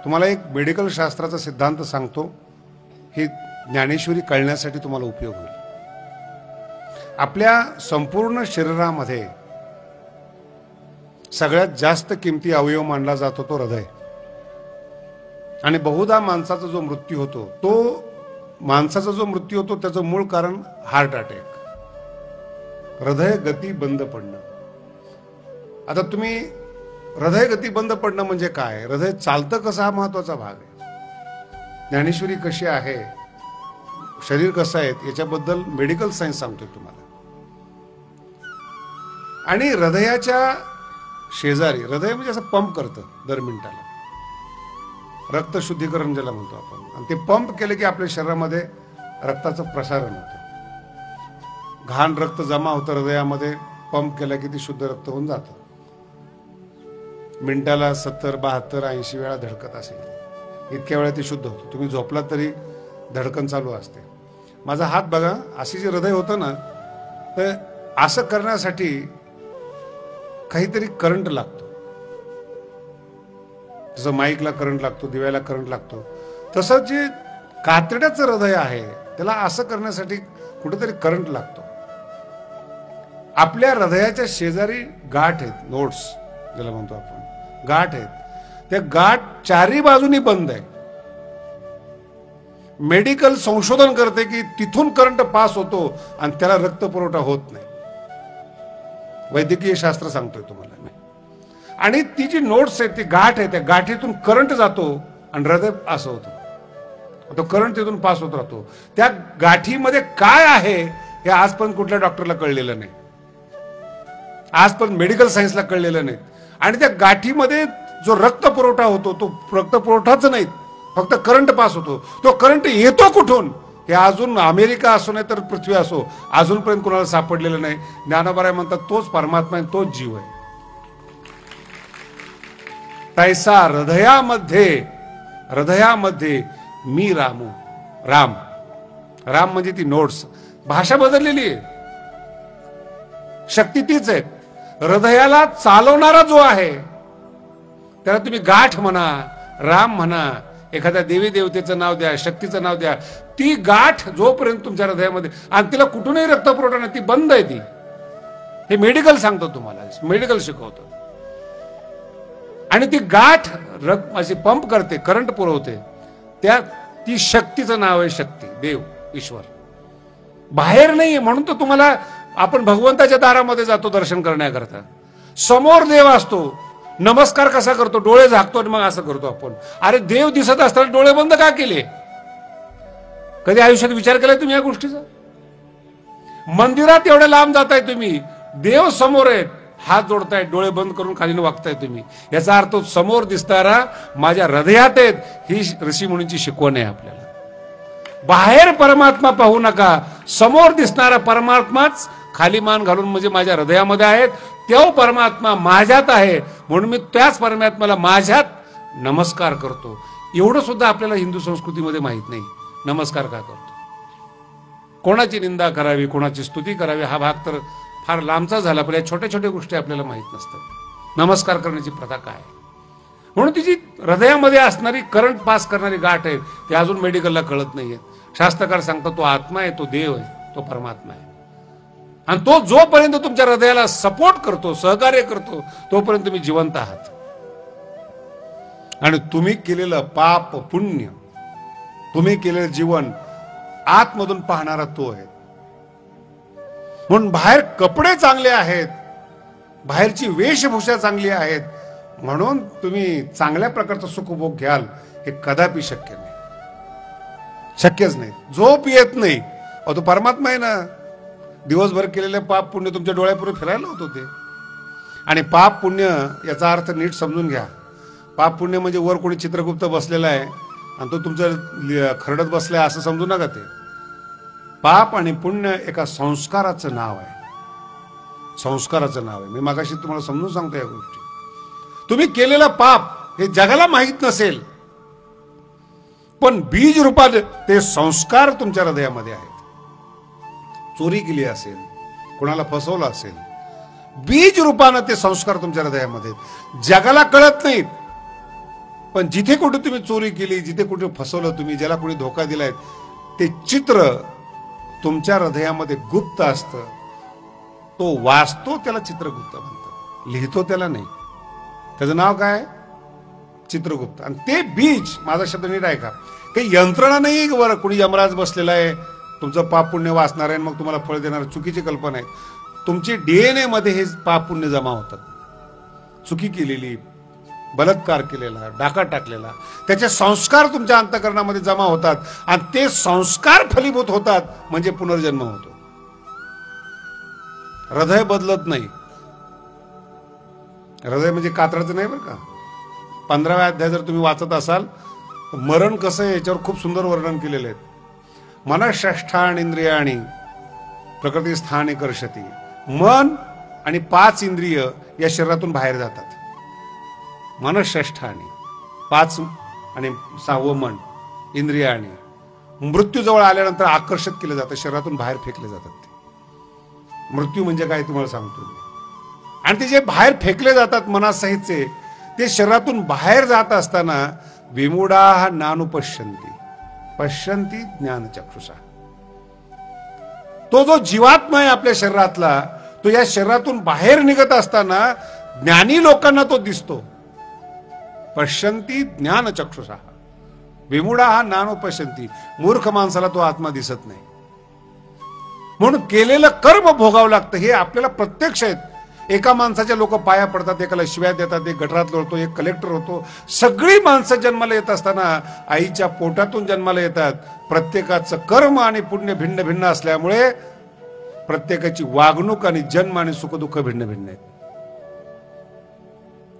तुम्हाला एक मेडिकल शास्त्राचा सिद्धांत सांगतो, ही ज्ञानेश्वरी कळण्यासाठी तुम्हाला उपयोग होईल. आपल्या संपूर्ण शरीरामध्ये सगळ्यात जास्त किमती अवयव मानला जातो तो हृदय. आणि बहुधा माणसाचा जो मृत्यू होतो त्याचं मूळ कारण हार्ट अटॅक, हृदय गती बंद पडणं. आता तुम्ही हृदय गती बंद पडणं म्हणजे काय, हृदय चालतं कसं हा महत्वाचा भाग आहे. ज्ञानेश्वरी कशी आहे, शरीर कसं आहे याच्याबद्दल मेडिकल सायन्स सांगतोय तुम्हाला. आणि हृदयाच्या शेजारी, हृदय म्हणजे असं पंप करतं दर मिनिटाला, रक्त शुद्धीकरण ज्याला म्हणतो आपण. आणि ते पंप केले की आपल्या शरीरामध्ये रक्ताचं प्रसारण होतं, घाण रक्त जमा होतं हृदयामध्ये, पंप केलं की ते शुद्ध रक्त होऊन जातं. मिनिटाला 70, 72, 80 वेळा धडकत असेल, इतक्या वेळा ते शुद्ध होतं. तुम्ही झोपला तरी धडकन चालू असते. माझा हात बघा, अशी जे हृदय होतं ना, तर असं करण्यासाठी काहीतरी करंट लागतो. जसं माईकला करंट लागतो, दिव्याला करंट लागतो, तसं जे कातड्याचं हृदय आहे त्याला असं करण्यासाठी कुठेतरी करंट लागतो. आपल्या हृदयाच्या शेजारी गाठ आहेत, नोड्स ज्याला म्हणतो आपण, गाठ आहेत. त्या गाठ चारी बाजूनी बंद आहे. मेडिकल संशोधन करते की तिथून करंट पास होतो आणि त्याला रक्त पुरवठा होत नाही. वैद्यकीय शास्त्र सांगतोय तुम्हाला मी. आणि ती जी नोट्स आहे, ती गाठ आहे, त्या गाठीतून करंट जातो आणि हृदय असं होतं, तो करंट तिथून पास होत राहतो. त्या गाठीमध्ये काय आहे हे आजपर्यंत कुठल्या डॉक्टरला कळलेलं नाही, आजपर्यंत मेडिकल सायन्सला कळलेलं नाही. आणि त्या गाठीमध्ये जो रक्त पुरवठा होतो तो रक्त पुरवठाच नाही, फक्त करंट पास होतो. तो करंट येतो कुठून हे अजून अमेरिका असो नाही तर पृथ्वी असो अजूनपर्यंत कोणाला सापडलेलं नाही. ज्ञानोबा म्हणतात तोच परमात्मा आहे, तोच जीव आहे. तैसा हृदयामध्ये मी रामू. राम म्हणजे ती नोट्स. भाषा बदललेली आहे, शक्ती तीच आहे. हृदयाला चालवणारा जो आहे त्याला तुम्ही गाठ म्हणा, राम म्हणा, एखाद्या देवी देवतेचं नाव द्या, शक्तीचं नाव द्या. ती गाठ जोपर्यंत तुमच्या हृदयामध्ये, आणि तिला कुठूनही रक्त पुरवठा नाही, ती बंद आहे. ती हे मेडिकल सांगतो तुम्हाला, मेडिकल शिकवतो. आणि ती गाठ अशी पंप करते, करंट पुरवते, ती शक्तीचं नाव आहे. शक्ती, देव, ईश्वर बाहेर नाहीये. म्हणून तर तुम्हाला आपण भगवंताच्या दारामध्ये जातो दर्शन करण्याकरता. समोर देव असतो, नमस्कार कसा करतो, डोळे झाकतो आणि मग असं करतो आपण. अरे देव दिसत असताना डोळे बंद का केले? कधी आयुष्यात विचार केलाय तुम्ही या गोष्टीचा? मंदिरात एवढ्या लांब जाताय तुम्ही, देव समोर आहे, हात जोडताय, डोळे बंद करून खाली वागताय तुम्ही. याचा अर्थ समोर दिसणारा माझ्या हृदयात आहेत, ही ऋषी मुनींची शिकवण आहे आपल्याला. बाहेर परमात्मा पाहू नका, समोर दिसणारा परमात्माच खाली मान घालून म्हणजे माझ्या हृदयामध्ये आहेत. तो परमात्मा माझ्यात आहे, म्हणून मी त्याच परमात्म्याला माझ्यात नमस्कार करतो. एवढं सुद्धा आपल्याला हिंदू संस्कृतीमध्ये माहित नाही. नमस्कार का करतो, कोणाची निंदा करावी, कोणाची स्तुती करावी, हा भाग तर फार लांबचा झाला. पण या छोट्या छोट्या गोष्टी आपल्याला माहित नसतात. नमस्कार करण्याची प्रथा काय, म्हणून तिची हृदयामध्ये असणारी करंट पास करणारी गाठ आहे, ती अजून मेडिकलला कळत नाहीये. शास्त्रकार सांगतात तो आत्मा आहे, तो देव आहे, तो परमात्मा आहे. आणि तो जोपर्यंत तुमच्या हृदयाला सपोर्ट करतो, सहकार्य करतो, तोपर्यंत तुम्ही जिवंत आहात. आणि तुम्ही केलेलं पाप पुण्य, तुम्ही केलेलं जीवन आतमधून पाहणारा तो आहे. म्हणून बाहेर कपडे चांगले आहेत, बाहेरची वेशभूषा चांगली आहेत, म्हणून तुम्ही चांगल्या प्रकारचं सुखभोग घ्याल हे कदापि शक्य नाही, शक्यच नाही. झोप येत नाही, तो परमात्मा आहे ना. दिवसभर केलेले पाप पुण्य तुमच्या डोळ्यापुढे फिरायला होत होते. आणि पाप पुण्य याचा अर्थ नीट समजून घ्या. पाप पुण्य म्हणजे वर कोणी चित्रगुप्त बसलेला आहे आणि तो तुमचं खरडत बसलाय असं समजू नका. ते पाप आणि पुण्य एका संस्काराचं नाव आहे, संस्काराचं नाव आहे. मी मागाशी तुम्हाला समजून सांगतो या गोष्टी. तुम्ही केलेलं पाप हे जगाला माहित नसेल, पण बीज रूपात ते संस्कार तुमच्या हृदयामध्ये आहेत. चोरी केली असेल, कोणाला फसवलं असेल, बीज रूपानं ते संस्कार तुमच्या हृदयामध्ये आहेत. जगाला कळत नाहीत, पण जिथे कुठे तुम्ही चोरी केली, जिथे कुठे फसवलं तुम्ही, ज्याला कुणी धोका दिलाय, ते चित्र तुमच्या हृदयामध्ये गुप्त असतं. तो वाचतो त्याला चित्रगुप्त म्हणतात, लिहितो त्याला नाही. त्याचं नाव काय? चित्रगुप्त. आणि ते बीज, माझा शब्द नीट ऐका, काही यंत्रणा नाही बरं कुणी यमराज बसलेला आहे तुमचं पाप पुण्य वाचणार आहे मग तुम्हाला फळ देणार, चुकीची कल्पना आहे. तुमची डीएनए मध्ये हे पाप पुण्य जमा होतात. चुकी केलेली, बलात्कार केलेला, डाका टाकलेला, त्याचे संस्कार तुमच्या अंतःकरणामध्ये जमा होतात आणि ते संस्कार फलीभूत होतात म्हणजे पुनर्जन्म होतो. हृदय बदलत नाही. हृदय म्हणजे कातराचं नाही बरं का. 15व्या अध्याय जर तुम्ही वाचत असाल, मरण कसं आहे याच्यावर खूप सुंदर वर्णन केलेले आहेत. मनःषष्ठान इंद्रियाणी प्रकृतीस्थाने कर्षती. मन आणि 5 इंद्रिय या शरीरातून बाहेर जातात. मनःषष्ठानी 5 आणि 6वं मन इंद्रियाणी. मृत्यू जवळ आल्यानंतर आकर्षित केलं जातं, शरीरातून बाहेर फेकले जातात. ते मृत्यू म्हणजे काय तुम्हाला सांगतो. आणि ते जे बाहेर फेकले जातात मनासहितचे, ते शरीरातून बाहेर जात असताना विमूढाः नानुपश्यन्ति पश्यन्ति ज्ञानचक्षुषा. तो जो जीवात्मा आहे आपल्या शरीरातला, तो या शरीरातून बाहेर निघत असताना ज्ञानी लोकांना तो दिसतो. पश्यन्ति ज्ञानचक्षुषा. विमूढाः नानुपश्यन्ति. मूर्ख माणसाला तो आत्मा दिसत नाही. म्हणून केलेलं कर्म भोगावं लागतं. हे आपल्याला प्रत्यक्ष आहेत. एका माणसाच्या लोक पाया पडतात, एकाला शिव्या देतात, एक गटरात लोळतो, एक कलेक्टर होतो. सगळी माणसं जन्माला येत असताना आईच्या पोटातून जन्माला येतात. प्रत्येकाचं कर्म आणि पुण्य भिन्न भिन्न असल्यामुळे प्रत्येकाची वागणूक आणि जन्म आणि सुखदुःख भिन्न भिन्न आहेत.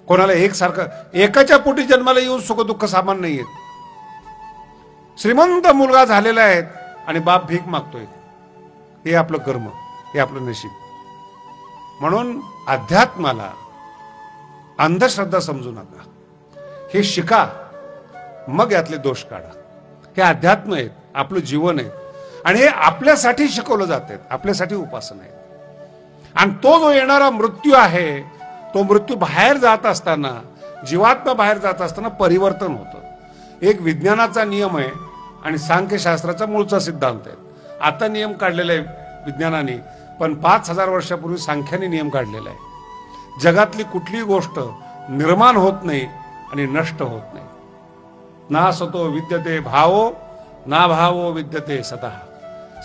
कोणाला एकसारखं, एकाच्या पोटी जन्माला येऊन सुखदुःख सामान नाही आहेत. श्रीमंत मुलगा झालेला आहे आणि बाप भीक मागतोय. हे आपलं कर्म, हे आपलं नशीब. म्हणून अध्यात्माला अंधश्रद्धा समजू नका. हे शिका, मग यातले दोष काढा. हे अध्यात्म आहेत, आपलं जीवन आहे आणि हे आपल्यासाठी शिकवलं जाते, आपल्यासाठी उपासना आहे. आणि तो जो येणारा मृत्यू आहे, तो मृत्यू बाहेर जात असताना, जीवात्मा बाहेर जात असताना परिवर्तन होतं. एक विज्ञानाचा नियम आहे आणि सांख्यशास्त्राचा मूळचा सिद्धांत आहे. आता नियम काढलेला आहे विज्ञानाने, पण 5000 वर्षापूर्वी सांख्याने नियम काढलेला आहे. जगातली कुठलीही गोष्ट निर्माण होत नाही आणि नष्ट होत नाही. ना सतो विद्यते भावो ना भावो विद्यते सतः.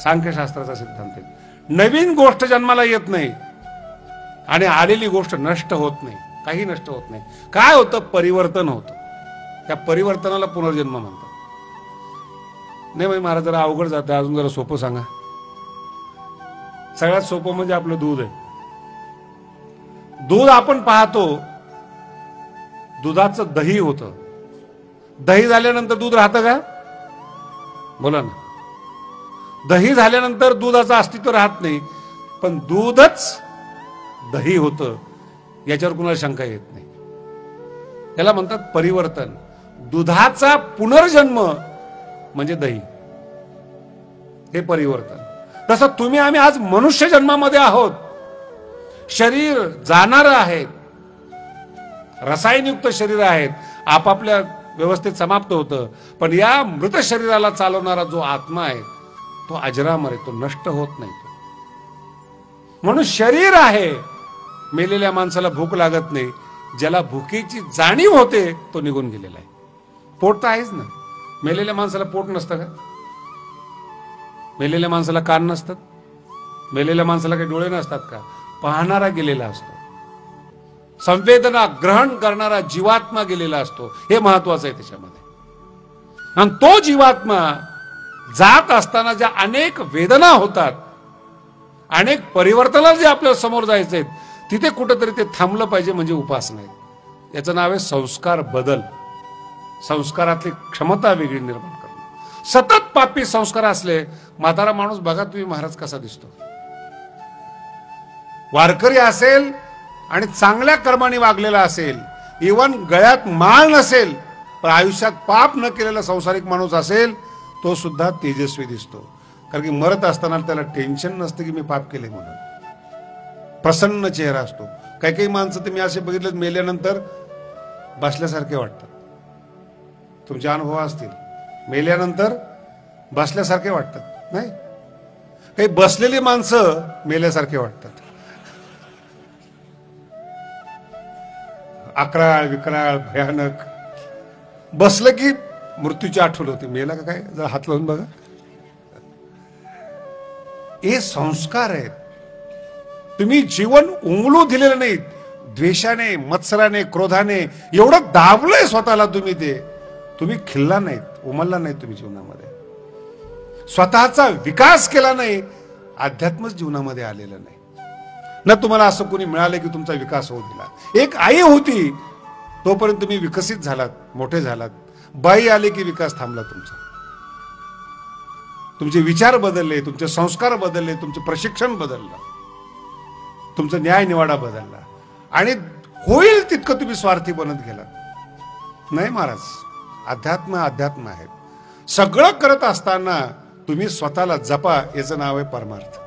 सांख्यशास्त्राचा सिद्धांत आहे. नवीन गोष्ट जन्माला येत नाही आणि आलेली गोष्ट नष्ट होत नाही. काही नष्ट होत नाही. काय होतं? परिवर्तन होतं. त्या परिवर्तनाला पुनर्जन्म म्हणतात. नाही म्हणजे महाराज जरा अवघड जातं, अजून जरा सोपं सांगा. सगळ्यात सोपं म्हणजे आपलं दूध आहे. दूध आपण पाहतो, दुधाचं दही होतं. दही झाल्यानंतर दूध राहतं का? बोला ना. दही झाल्यानंतर दुधाचं अस्तित्व राहत नाही, पण दूधच दही होतं याच्यावर कुणाला शंका येत नाही. त्याला म्हणतात परिवर्तन. दुधाचा पुनर्जन्म म्हणजे दही, हे परिवर्तन. तसं तुम्ही आम्ही आज मनुष्य जन्मामध्ये आहोत. शरीर जाणारं आहे, रसायनयुक्त शरीर आहेत, आपापल्या व्यवस्थेत समाप्त होतं. पण या मृत शरीराला चालवणारा जो आत्मा आहे तो अजरामर आहे, तो नष्ट होत नाही. म्हणून शरीर आहे. मेलेल्या माणसाला भूक लागत नाही. ज्याला भुकेची जाणीव होते तो निघून गेलेला आहे. पोट तर आहेच ना. मेलेल्या माणसाला पोट नसतं का? मेलेल्या माणसाला कान नसतात? मेलेल्या माणसाला काही डोळे नसतात का? पाहणारा गेलेला असतो. संवेदना ग्रहण करणारा जीवात्मा गेलेला असतो. हे महत्वाचं आहे त्याच्यामध्ये. आणि तो जीवात्मा जात असताना ज्या अनेक वेदना होतात, अनेक परिवर्तनाला जे आपल्या समोर जायचे आहेत, तिथे कुठेतरी ते थांबलं पाहिजे. म्हणजे उपासना आहे. याचं नाव आहे संस्कार बदल. संस्कारातली क्षमता वेगळी निर्माण करणं. सतत पापी संस्कार असले, म्हातारा माणूस बघा तुम्ही महाराज कसा दिसतो. वारकरी असेल आणि चांगल्या कर्माने वागलेला असेल, इवन गळ्यात माळ नसेल, पण आयुष्यात पाप न केलेला संसारिक माणूस असेल, तो सुद्धा तेजस्वी दिसतो. कारण की मरत असताना त्याला टेन्शन नसतं की मी पाप केले म्हणून. प्रसन्न चेहरा असतो. काही काही माणसं तुम्ही असे बघितले मेल्यानंतर बसल्यासारखे वाटतात. तुमचे अनुभव असतील. मेल्यानंतर बसल्यासारखे वाटतात, नाही? काही बसलेली माणसं मेल्यासारखे वाटतात. अकराळ विकराळ भयानक. बसलं की मृत्यूची आठवण होते. मेला का काय? जरा हात लावून बघा. हे संस्कार आहेत. तुम्ही जीवन उमलू दिलेलं नाही. द्वेषाने, मत्सराने, क्रोधाने एवढं दाबलंय स्वतःला तुम्ही. ते तुम्ही खिल्ला नाहीत, उमलला नाहीत तुम्ही जीवनामध्ये. स्वतःचा विकास केला नाही, अध्यात्मच जीवनामध्ये आलेलं नाही. न तुम्हाला असं कोणी मिळालं की तुमचा विकास होऊ दिला. एक आई होती तोपर्यंत तुम्ही विकसित झालात, मोठे झालात. बाई आले की विकास थांबला तुमचा. तुमचे विचार बदलले, तुमचे संस्कार बदलले, तुमचे प्रशिक्षण बदललं, तुमचा न्याय निवाडा बदलला आणि होईल तितकं तुम्ही स्वार्थी बनत गेलात. नाही महाराज, अध्यात्म अध्यात्म आहे. सगळं करत असताना तुम्ही स्वतःला जपा, याचं नाव आहे परमार्थ.